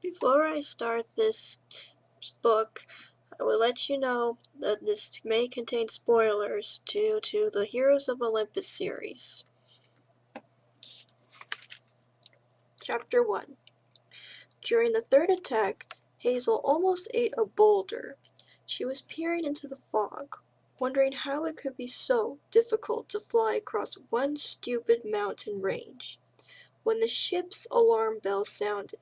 Before I start this book, I will let you know that this may contain spoilers due to the Heroes of Olympus series. Chapter 1. During the third attack, Hazel almost ate a boulder. She was peering into the fog, wondering how it could be so difficult to fly across one stupid mountain range, when the ship's alarm bell sounded.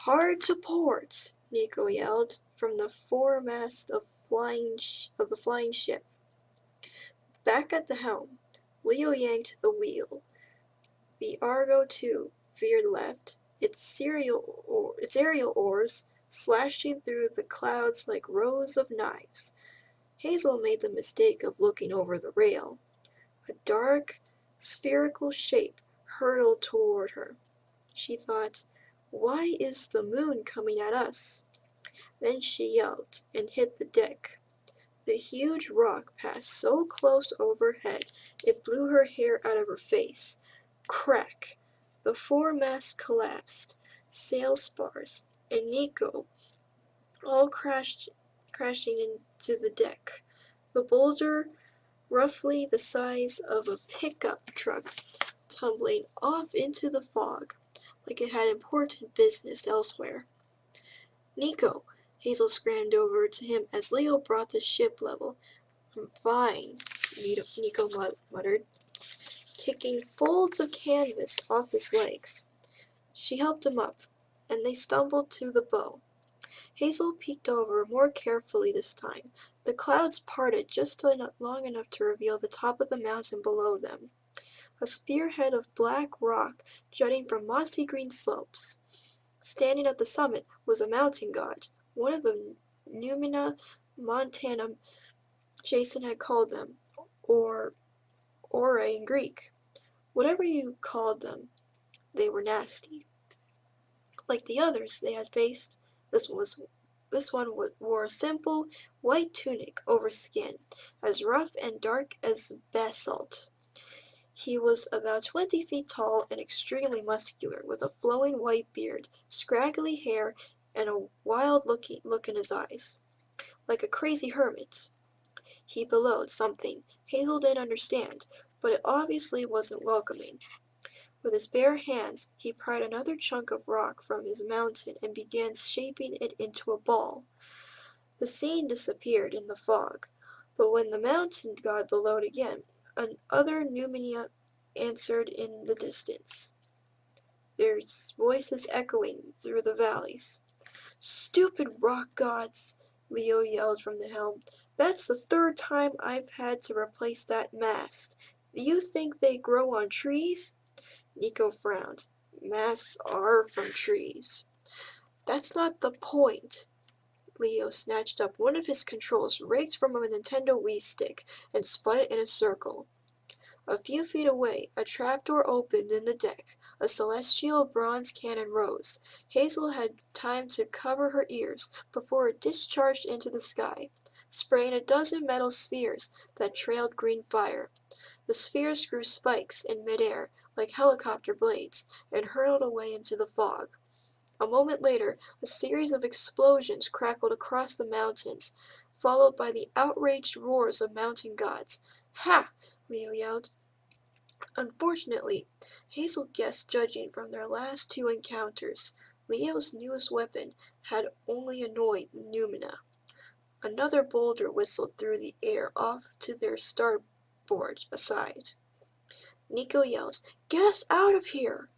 "Hard to port!" Nico yelled from the foremast of the flying ship. Back at the helm, Leo yanked the wheel. The Argo, too, veered left, its aerial oars slashing through the clouds like rows of knives. Hazel made the mistake of looking over the rail. A dark, spherical shape hurtled toward her. She thought, "Why is the moon coming at us?" Then she yelped and hit the deck. The huge rock passed so close overhead it blew her hair out of her face. Crack! The foremast collapsed. Sail spars and Nico all crashing into the deck. The boulder, roughly the size of a pickup truck, tumbling off into the fog like it had important business elsewhere. "Nico!" Hazel scrambled over to him as Leo brought the ship level. "I'm fine," Nico muttered, kicking folds of canvas off his legs. She helped him up, and they stumbled to the bow. Hazel peeked over more carefully this time. The clouds parted just long enough to reveal the top of the mountain below them, a spearhead of black rock jutting from mossy green slopes. Standing at the summit was a mountain god, one of the Numina Montana Jason had called them, or Ore in Greek. Whatever you called them, they were nasty. Like the others they had faced, this one wore a simple white tunic over skin, as rough and dark as basalt. He was about 20 feet tall and extremely muscular, with a flowing white beard, scraggly hair, and a wild look in his eyes, like a crazy hermit. He bellowed something Hazel didn't understand, but it obviously wasn't welcoming. With his bare hands he pried another chunk of rock from his mountain and began shaping it into a ball. The scene disappeared in the fog, but when the mountain god bellowed again, another Numina answered in the distance, their voices echoing through the valleys. "Stupid rock gods!" Leo yelled from the helm. "That's the third time I've had to replace that mast. Do you think they grow on trees?" Nico frowned. "Masts are from trees." "That's not the point." Leo snatched up one of his controls rigged from a Nintendo Wii stick and spun it in a circle. A few feet away a trapdoor opened in the deck. A celestial bronze cannon rose. Hazel had time to cover her ears before it discharged into the sky, spraying a dozen metal spheres that trailed green fire. The spheres grew spikes in midair like helicopter blades and hurtled away into the fog. A moment later a series of explosions crackled across the mountains, followed by the outraged roars of mountain gods. "Ha!" Leo yelled. Unfortunately, Hazel guessed judging from their last two encounters, Leo's newest weapon had only annoyed the Numina. Another boulder whistled through the air off to their starboard side. Nico yelled, "Get us out of here!"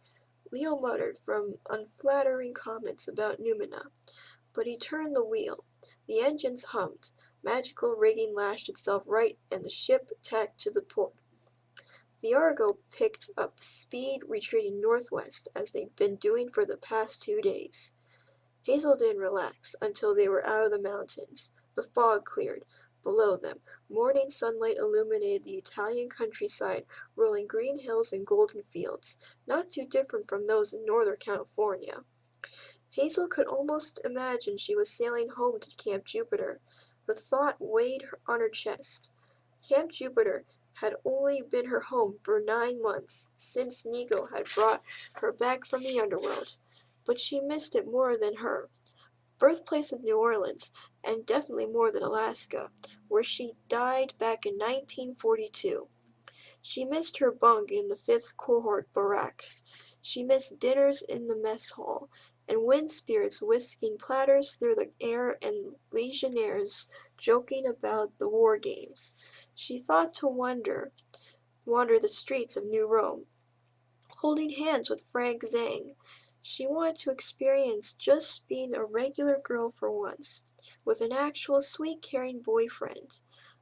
Leo muttered from unflattering comments about Numina, but he turned the wheel. The engines hummed, magical rigging lashed itself right, and the ship tacked to the port. The Argo picked up speed, retreating northwest as they'd been doing for the past 2 days. Hazel didn't relax until they were out of the mountains. The fog cleared. Below them, morning sunlight illuminated the Italian countryside, rolling green hills and golden fields, not too different from those in Northern California. Hazel could almost imagine she was sailing home to Camp Jupiter. The thought weighed on her chest. Camp Jupiter had only been her home for 9 months, since Nico had brought her back from the underworld. but she missed it more than her birthplace of New Orleans, and definitely more than Alaska, where she died back in 1942. She missed her bunk in the 5th Cohort barracks. She missed dinners in the mess hall, and wind spirits whisking platters through the air and legionnaires joking about the war games. She thought to wander the streets of New Rome, holding hands with Frank Zhang. She wanted to experience just being a regular girl for once, with an actual sweet caring boyfriend.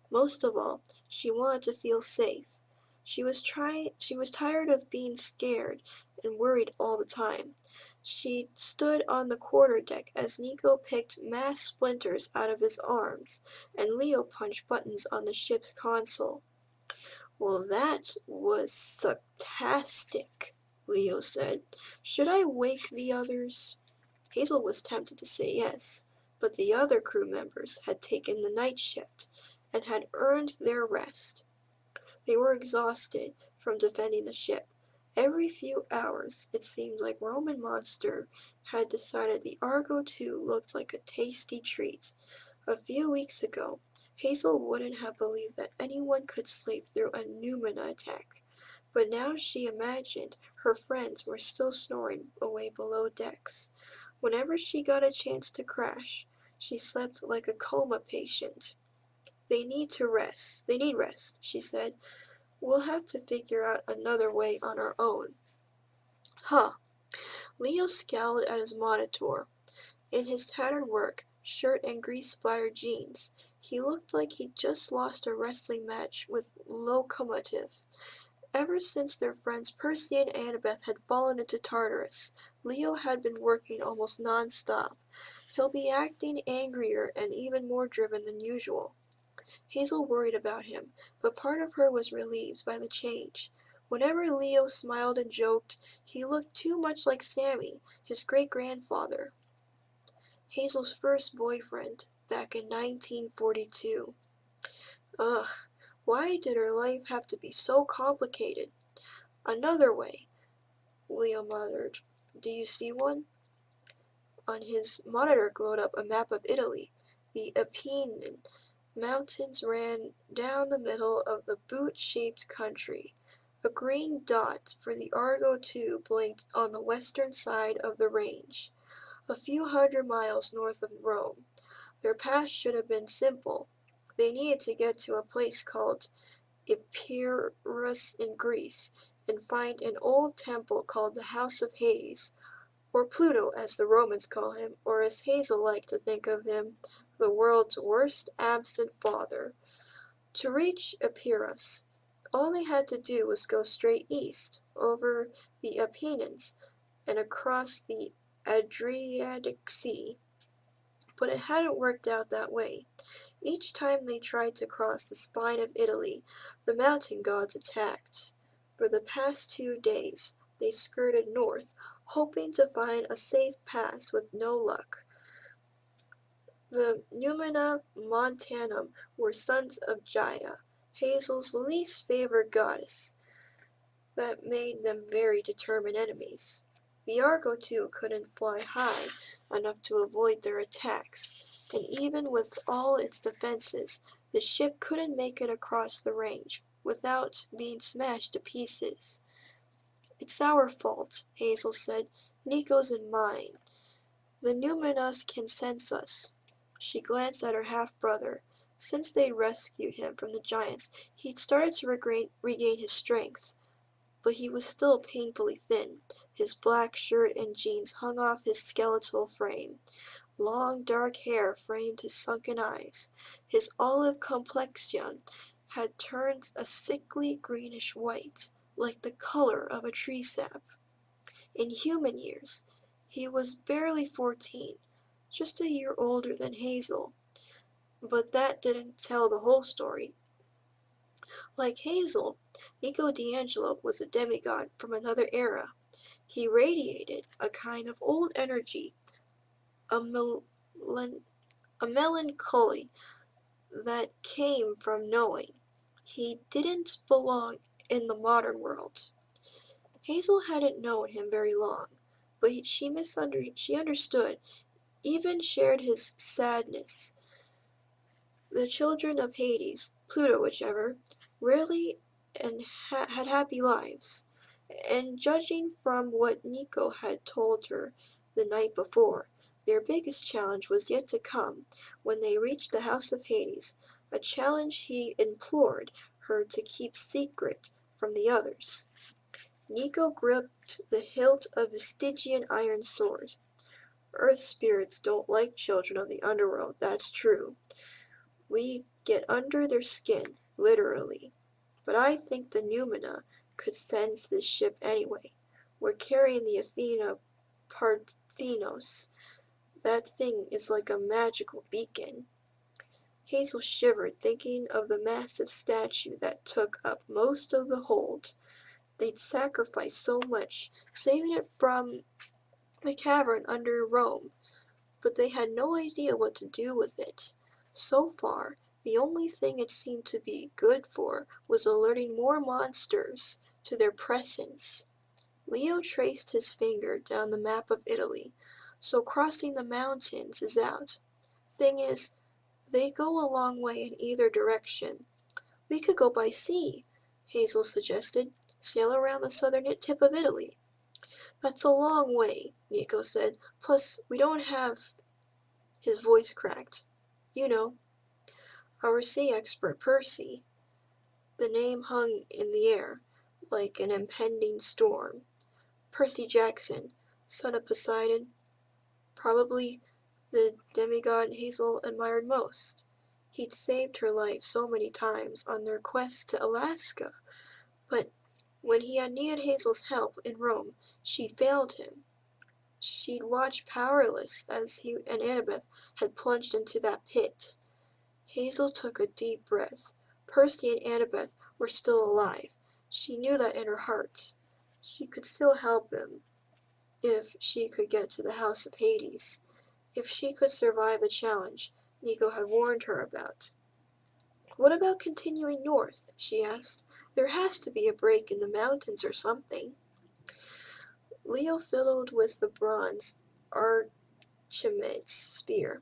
Most of all, she wanted to feel safe. She was tired of being scared and worried all the time. She stood on the quarterdeck as Nico picked mass splinters out of his arms, and Leo punched buttons on the ship's console. "Well, that was sucktastic," Leo said. "Should I wake the others?" Hazel was tempted to say yes, but the other crew members had taken the night shift and had earned their rest. They were exhausted from defending the ship. Every few hours it seemed like Roman Monster had decided the Argo 2 looked like a tasty treat. A few weeks ago, Hazel wouldn't have believed that anyone could sleep through a Numina attack, but now she imagined her friends were still snoring away below decks. Whenever she got a chance to crash, she slept like a coma patient. They need rest, she said. "We'll have to figure out another way on our own." Huh. Leo scowled at his monitor. In his tattered work shirt and grease-splattered jeans, he looked like he'd just lost a wrestling match with Locomotive. Ever since their friends Percy and Annabeth had fallen into Tartarus, Leo had been working almost non-stop. He'll be acting angrier and even more driven than usual. Hazel worried about him, but part of her was relieved by the change. Whenever Leo smiled and joked, he looked too much like Sammy, his great-grandfather. Hazel's first boyfriend, back in 1942. Ugh, why did her life have to be so complicated? "Another way," Leo muttered. "Do you see one?" On his monitor glowed up a map of Italy. The Apennine Mountains ran down the middle of the boot-shaped country. A green dot for the Argo 2 blinked on the western side of the range, a few hundred miles north of Rome. Their path should have been simple. They needed to get to a place called Epirus in Greece, and find an old temple called the House of Hades, or Pluto as the Romans call him, or as Hazel liked to think of him, the world's worst absent father. To reach Epirus, all they had to do was go straight east, over the Apennines, and across the Adriatic Sea. But it hadn't worked out that way. Each time they tried to cross the spine of Italy, the mountain gods attacked. For the past 2 days, they skirted north, hoping to find a safe pass with no luck. The Numina Montanum were sons of Gaia, Hazel's least favorite goddess. That made them very determined enemies. The Argo 2 couldn't fly high enough to avoid their attacks, and even with all its defenses, the ship couldn't make it across the range without being smashed to pieces. "It's our fault," Hazel said. "Nico's and mine. The Numinas can sense us." She glanced at her half-brother. Since they'd rescued him from the giants, he'd started to regain his strength, but he was still painfully thin. His black shirt and jeans hung off his skeletal frame. Long dark hair framed his sunken eyes. His olive complexion had turned a sickly greenish white, like the color of a tree sap. In human years, he was barely 14, just a year older than Hazel. But that didn't tell the whole story. Like Hazel, Nico D'Angelo was a demigod from another era. He radiated a kind of old energy, a melancholy that came from knowing he didn't belong in the modern world. Hazel hadn't known him very long, but she understood, even shared his sadness. The children of Hades, Pluto whichever, rarely and had happy lives, and judging from what Nico had told her the night before, their biggest challenge was yet to come when they reached the House of Hades, a challenge he implored her to keep secret from the others. Nico gripped the hilt of his Stygian iron sword. Earth spirits don't like children of the underworld, that's true. We get under their skin, literally. But I think the Numina could sense this ship anyway. We're carrying the Athena Parthenos. That thing is like a magical beacon. Hazel shivered, thinking of the massive statue that took up most of the hold. They'd sacrificed so much, saving it from the cavern under Rome, but they had no idea what to do with it. So far, the only thing it seemed to be good for was alerting more monsters to their presence. Leo traced his finger down the map of Italy. So crossing the mountains is out. Thing is, they go a long way in either direction. We could go by sea, Hazel suggested. Sail around the southern tip of Italy. That's a long way, Nico said. Plus, we don't have... His voice cracked. You know, our sea expert, Percy. The name hung in the air, like an impending storm. Percy Jackson, son of Poseidon, probably the demigod Hazel admired most. He'd saved her life so many times on their quest to Alaska, but when he had needed Hazel's help in Rome, she'd failed him. She'd watched powerless as he and Annabeth had plunged into that pit. Hazel took a deep breath. Percy and Annabeth were still alive. She knew that in her heart. She could still help him if she could get to the House of Hades. If she could survive the challenge Nico had warned her about. What about continuing north? She asked. There has to be a break in the mountains or something. Leo fiddled with the bronze Archimedes spear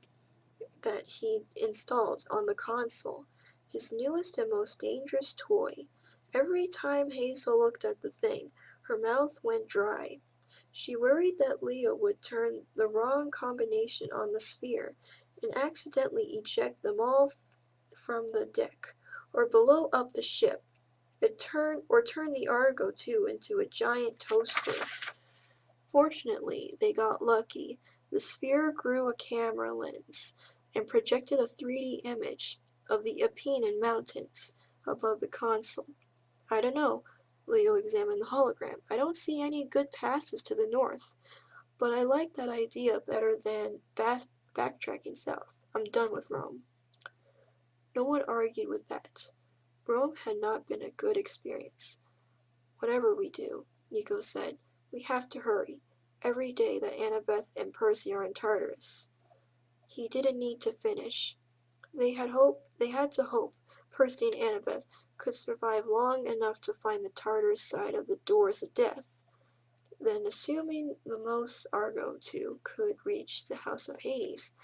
that he'd installed on the console, his newest and most dangerous toy. Every time Hazel looked at the thing, her mouth went dry. She worried that Leo would turn the wrong combination on the sphere and accidentally eject them all from the deck, or blow up the ship, turn the Argo 2 into a giant toaster. Fortunately, they got lucky. The sphere grew a camera lens and projected a 3D image of the Apennine Mountains above the console. I don't know. Leo examined the hologram. I don't see any good passes to the north, but I like that idea better than backtracking south. I'm done with Rome. No one argued with that. Rome had not been a good experience. Whatever we do, Nico said, we have to hurry. Every day that Annabeth and Percy are in Tartarus. He didn't need to finish. They had to hope Percy and Annabeth could survive long enough to find the Tartarus side of the doors of death. Then, assuming the most Argo 2 could reach the House of Hades,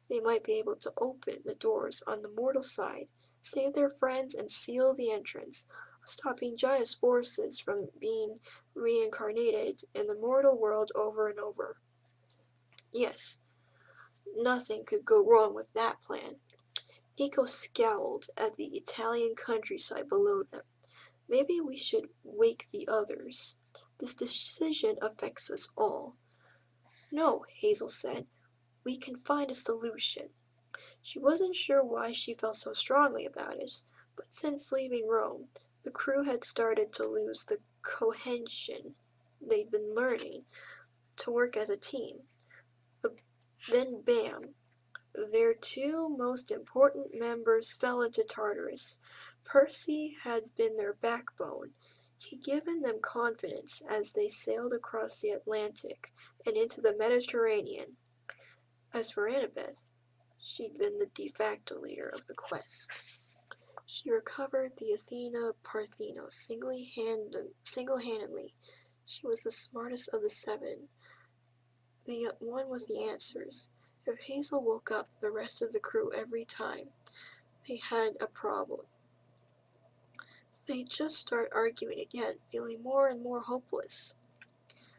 they might be able to open the doors on the mortal side, save their friends, and seal the entrance, stopping Giant's forces from being reincarnated in the mortal world over and over. Yes, nothing could go wrong with that plan. Nico scowled at the Italian countryside below them. Maybe we should wake the others. This decision affects us all. No, Hazel said. We can find a solution. She wasn't sure why she felt so strongly about it, but since leaving Rome, the crew had started to lose the cohesion they'd been learning to work as a team. Then bam! Their two most important members fell into Tartarus. Percy had been their backbone. He'd given them confidence as they sailed across the Atlantic and into the Mediterranean. As for Annabeth, she'd been the de facto leader of the quest. She recovered the Athena Parthenos single-handedly. She was the smartest of the seven, the one with the answers. If Hazel woke up the rest of the crew every time they had a problem, they'd just start arguing again, feeling more and more hopeless.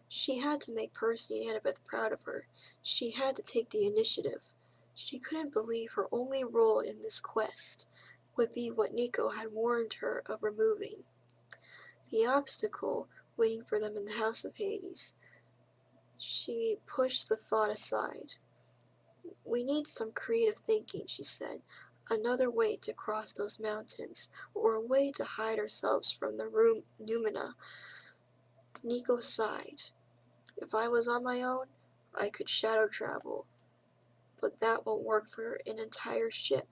She had to make Percy and Annabeth proud of her. She had to take the initiative. She couldn't believe her only role in this quest would be what Nico had warned her of removing, the obstacle waiting for them in the House of Hades. She pushed the thought aside. "We need some creative thinking," she said. "Another way to cross those mountains, or a way to hide ourselves from the Numina." Nico sighed. "If I was on my own, I could shadow travel, but that won't work for an entire ship.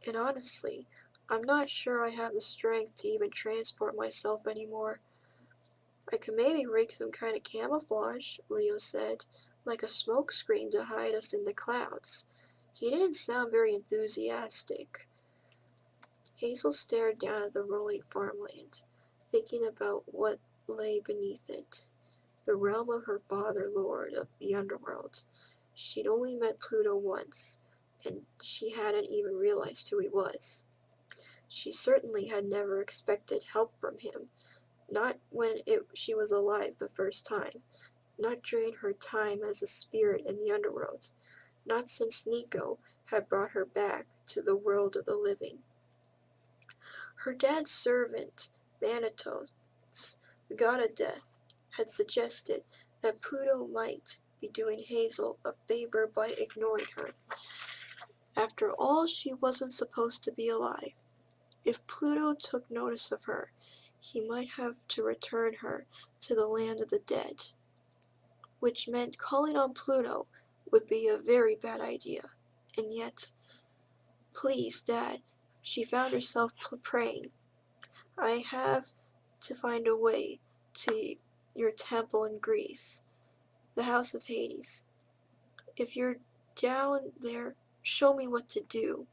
And honestly, I'm not sure I have the strength to even transport myself anymore." "I could maybe rig some kind of camouflage," Leo said, "like a smoke screen to hide us in the clouds." He didn't sound very enthusiastic. Hazel stared down at the rolling farmland, thinking about what lay beneath it, the realm of her father lord of the underworld. She'd only met Pluto once, and she hadn't even realized who he was. She certainly had never expected help from him, not when she was alive the first time, not during her time as a spirit in the underworld, not since Nico had brought her back to the world of the living. Her dad's servant, Thanatos, the god of death, had suggested that Pluto might be doing Hazel a favor by ignoring her. After all, she wasn't supposed to be alive. If Pluto took notice of her, he might have to return her to the land of the dead, which meant calling on Pluto would be a very bad idea. And yet, "Please, Dad," she found herself praying, "I have to find a way to your temple in Greece, the House of Hades. If you're down there, show me what to do."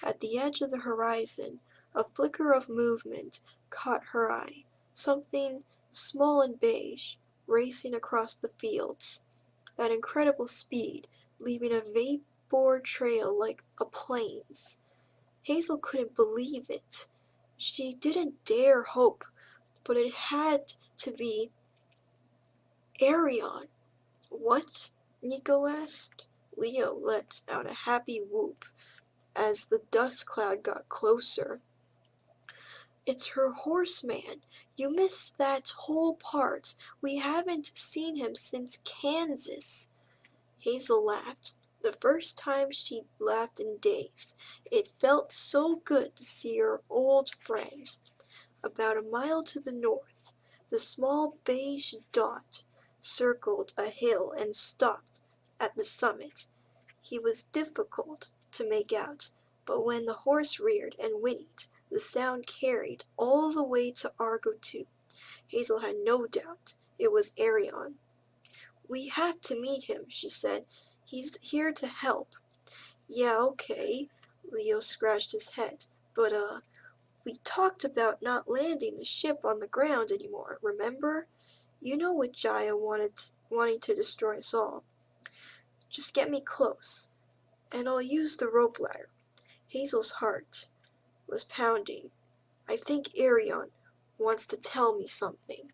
At the edge of the horizon, a flicker of movement caught her eye, something small and beige, racing across the fields, at incredible speed, leaving a vapor trail like a plane's. Hazel couldn't believe it. She didn't dare hope, but it had to be Arion. "What?" Nico asked. Leo let out a happy whoop as the dust cloud got closer. "It's her horseman. You missed that whole part. We haven't seen him since Kansas." Hazel laughed. The first time she'd laughed in days. It felt so good to see her old friend. About a mile to the north, the small beige dot circled a hill and stopped at the summit. He was difficult to make out, but when the horse reared and whinnied, the sound carried all the way to Argo 2. Hazel had no doubt it was Arion. "We have to meet him," she said. "He's here to help." "Yeah, okay." Leo scratched his head. "But, we talked about not landing the ship on the ground anymore, remember? You know what Jaya wanting to destroy us all. Just get me close, and I'll use the rope ladder." Hazel's heart was pounding. "I think Arion wants to tell me something."